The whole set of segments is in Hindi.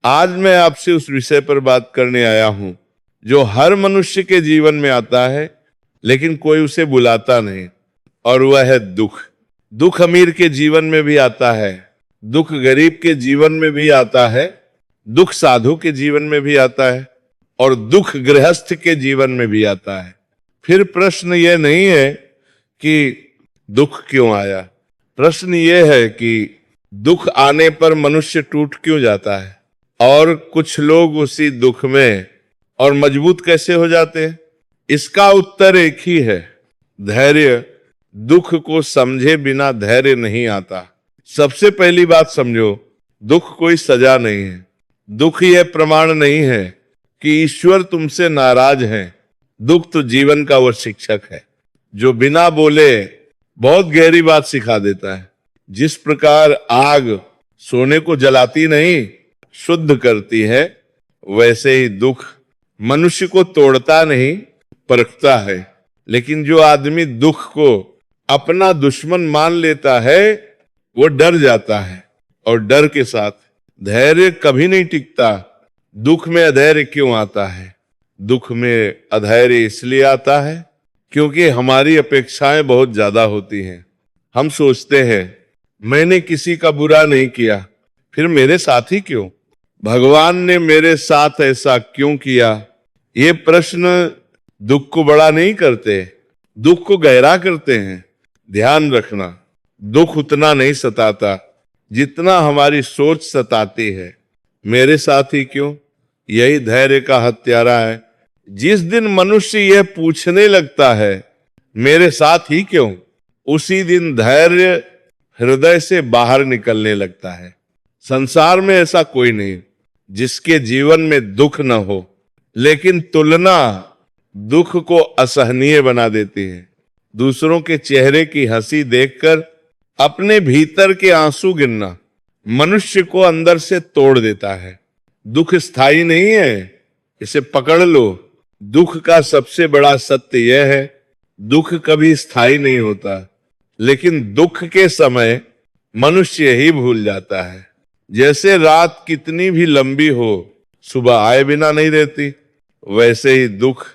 आज मैं आपसे उस विषय पर बात करने आया हूं जो हर मनुष्य के जीवन में आता है, लेकिन कोई उसे बुलाता नहीं, और वह है दुख। दुख अमीर के जीवन में भी आता है, दुख गरीब के जीवन में भी आता है, दुख साधु के जीवन में भी आता है, और दुख गृहस्थ के जीवन में भी आता है। फिर प्रश्न यह नहीं है कि दुख क्यों आया, प्रश्न यह है कि दुख आने पर मनुष्य टूट क्यों जाता है, और कुछ लोग उसी दुख में और मजबूत कैसे हो जाते हैं। इसका उत्तर एक ही है, धैर्य। दुख को समझे बिना धैर्य नहीं आता। सबसे पहली बात समझो, दुख कोई सजा नहीं है। दुख यह प्रमाण नहीं है कि ईश्वर तुमसे नाराज है। दुख तो जीवन का वो शिक्षक है जो बिना बोले बहुत गहरी बात सिखा देता है। जिस प्रकार आग सोने को जलाती नहीं, शुद्ध करती है, वैसे ही दुख मनुष्य को तोड़ता नहीं, परखता है। लेकिन जो आदमी दुख को अपना दुश्मन मान लेता है, वो डर जाता है, और डर के साथ धैर्य कभी नहीं टिकता। दुख में अधैर्य क्यों आता है? दुख में अधैर्य इसलिए आता है क्योंकि हमारी अपेक्षाएं बहुत ज्यादा होती हैं। हम सोचते हैं मैंने किसी का बुरा नहीं किया, फिर मेरे साथ ही क्यों? भगवान ने मेरे साथ ऐसा क्यों किया? ये प्रश्न दुख को बड़ा नहीं करते, दुख को गहरा करते हैं। ध्यान रखना, दुख उतना नहीं सताता जितना हमारी सोच सताती है। मेरे साथ ही क्यों? यही धैर्य का हत्यारा है। जिस दिन मनुष्य यह पूछने लगता है मेरे साथ ही क्यों, उसी दिन धैर्य हृदय से बाहर निकलने लगता है। संसार में ऐसा कोई नहीं जिसके जीवन में दुख न हो, लेकिन तुलना दुख को असहनीय बना देती है। दूसरों के चेहरे की हंसी देखकर अपने भीतर के आंसू गिरना मनुष्य को अंदर से तोड़ देता है। दुख स्थायी नहीं है, इसे पकड़ लो। दुख का सबसे बड़ा सत्य यह है, दुख कभी स्थायी नहीं होता, लेकिन दुख के समय मनुष्य ही भूल जाता है। जैसे रात कितनी भी लंबी हो, सुबह आए बिना नहीं रहती, वैसे ही दुख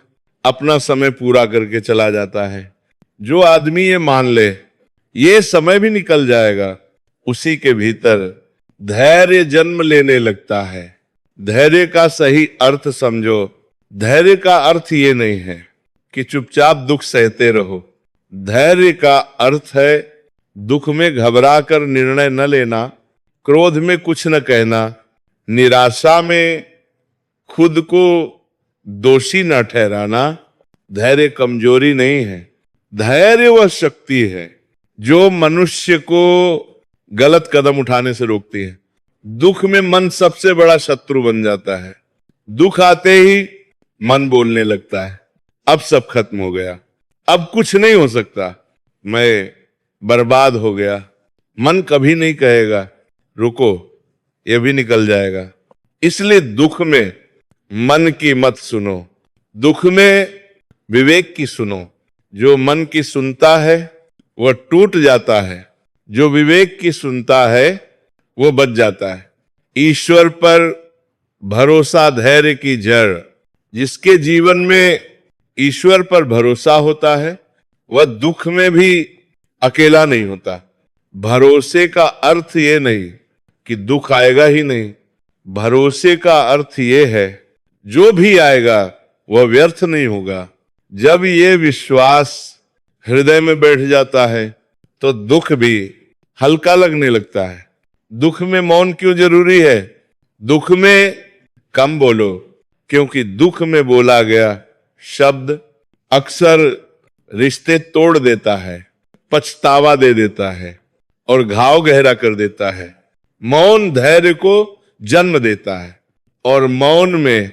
अपना समय पूरा करके चला जाता है। जो आदमी ये मान ले ये समय भी निकल जाएगा, उसी के भीतर धैर्य जन्म लेने लगता है। धैर्य का सही अर्थ समझो। धैर्य का अर्थ ये नहीं है कि चुपचाप दुख सहते रहो। धैर्य का अर्थ है दुख में घबरा कर निर्णय न लेना, क्रोध में कुछ न कहना, निराशा में खुद को दोषी न ठहराना। धैर्य कमजोरी नहीं है, धैर्य वह शक्ति है जो मनुष्य को गलत कदम उठाने से रोकती है। दुख में मन सबसे बड़ा शत्रु बन जाता है। दुख आते ही मन बोलने लगता है, अब सब खत्म हो गया, अब कुछ नहीं हो सकता, मैं बर्बाद हो गया। मन कभी नहीं कहेगा रुको, ये भी निकल जाएगा। इसलिए दुख में मन की मत सुनो, दुख में विवेक की सुनो। जो मन की सुनता है वह टूट जाता है, जो विवेक की सुनता है वो बच जाता है। ईश्वर पर भरोसा धैर्य की जड़। जिसके जीवन में ईश्वर पर भरोसा होता है वह दुख में भी अकेला नहीं होता। भरोसे का अर्थ ये नहीं कि दुख आएगा ही नहीं, भरोसे का अर्थ ये है जो भी आएगा वह व्यर्थ नहीं होगा। जब ये विश्वास हृदय में बैठ जाता है तो दुख भी हल्का लगने लगता है। दुख में मौन क्यों जरूरी है? दुख में कम बोलो, क्योंकि दुख में बोला गया शब्द अक्सर रिश्ते तोड़ देता है, पछतावा दे देता है और घाव गहरा कर देता है। मौन धैर्य को जन्म देता है और मौन में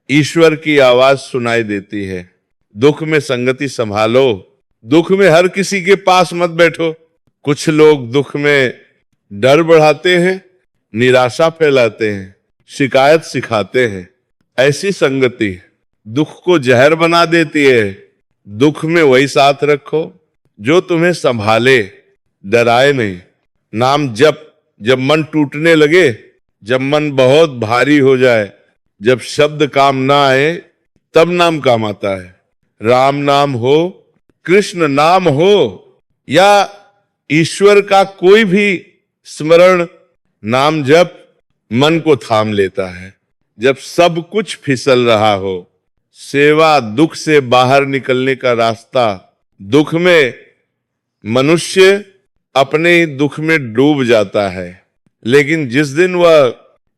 ईश्वर की आवाज सुनाई देती है। दुख में संगति संभालो, दुख में हर किसी के पास मत बैठो। कुछ लोग दुख में डर बढ़ाते हैं, निराशा फैलाते हैं, शिकायत सिखाते हैं। ऐसी संगति दुख को जहर बना देती है। दुख में वही साथ रखो जो तुम्हें संभाले, डराए नहीं। नाम जब मन टूटने लगे जब मन बहुत भारी हो जाए, जब शब्द काम ना आए, तब नाम काम आता है। राम नाम हो, कृष्ण नाम हो, या ईश्वर का कोई भी स्मरण, नाम जप मन को थाम लेता है। जब सब कुछ फिसल रहा हो, सेवा दुख से बाहर निकलने का रास्ता। दुख में मनुष्य अपने ही दुख में डूब जाता है, लेकिन जिस दिन वह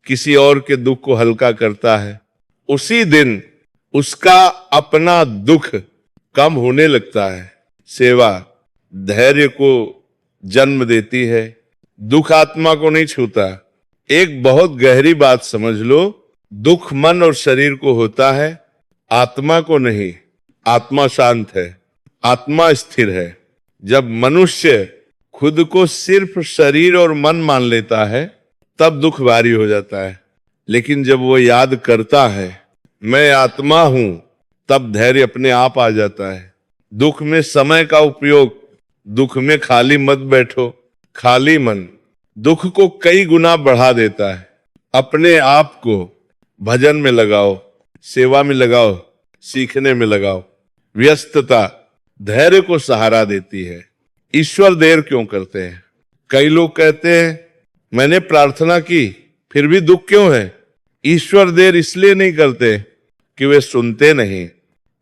किसी और के दुख को हल्का करता है, उसी दिन उसका अपना दुख कम होने लगता है। सेवा धैर्य को जन्म देती है, दुख आत्मा को नहीं छूता। एक बहुत गहरी बात समझ लो, दुख मन और शरीर को होता है, आत्मा को नहीं। आत्मा शांत है, आत्मा स्थिर है। जब मनुष्य खुद को सिर्फ शरीर और मन मान लेता है, तब दुख भारी हो जाता है। लेकिन जब वो याद करता है मैं आत्मा हूं, तब धैर्य अपने आप आ जाता है। दुख में समय का उपयोग, दुख में खाली मत बैठो। खाली मन दुख को कई गुना बढ़ा देता है। अपने आप को भजन में लगाओ, सेवा में लगाओ, सीखने में लगाओ। व्यस्तता धैर्य को सहारा देती है। ईश्वर देर क्यों करते हैं? कई लोग कहते हैं मैंने प्रार्थना की फिर भी दुख क्यों है? ईश्वर देर इसलिए नहीं करते कि वे सुनते नहीं।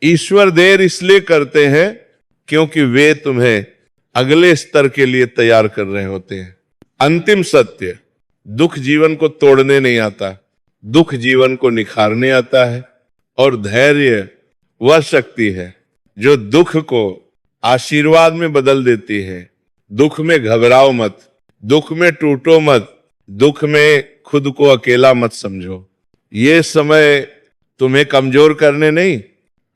ईश्वर देर इसलिए करते हैं क्योंकि वे तुम्हें अगले स्तर के लिए तैयार कर रहे होते हैं। अंतिम सत्य, दुख जीवन को तोड़ने नहीं आता, दुख जीवन को निखारने आता है। और धैर्य वह शक्ति है जो दुख को आशीर्वाद में बदल देती है। दुख में घबराओ मत, दुख में टूटो मत, दुख में खुद को अकेला मत समझो। ये समय तुम्हें कमजोर करने नहीं,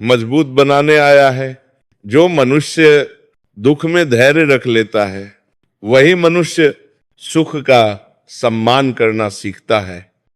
मजबूत बनाने आया है। जो मनुष्य दुख में धैर्य रख लेता है, वही मनुष्य सुख का सम्मान करना सीखता है।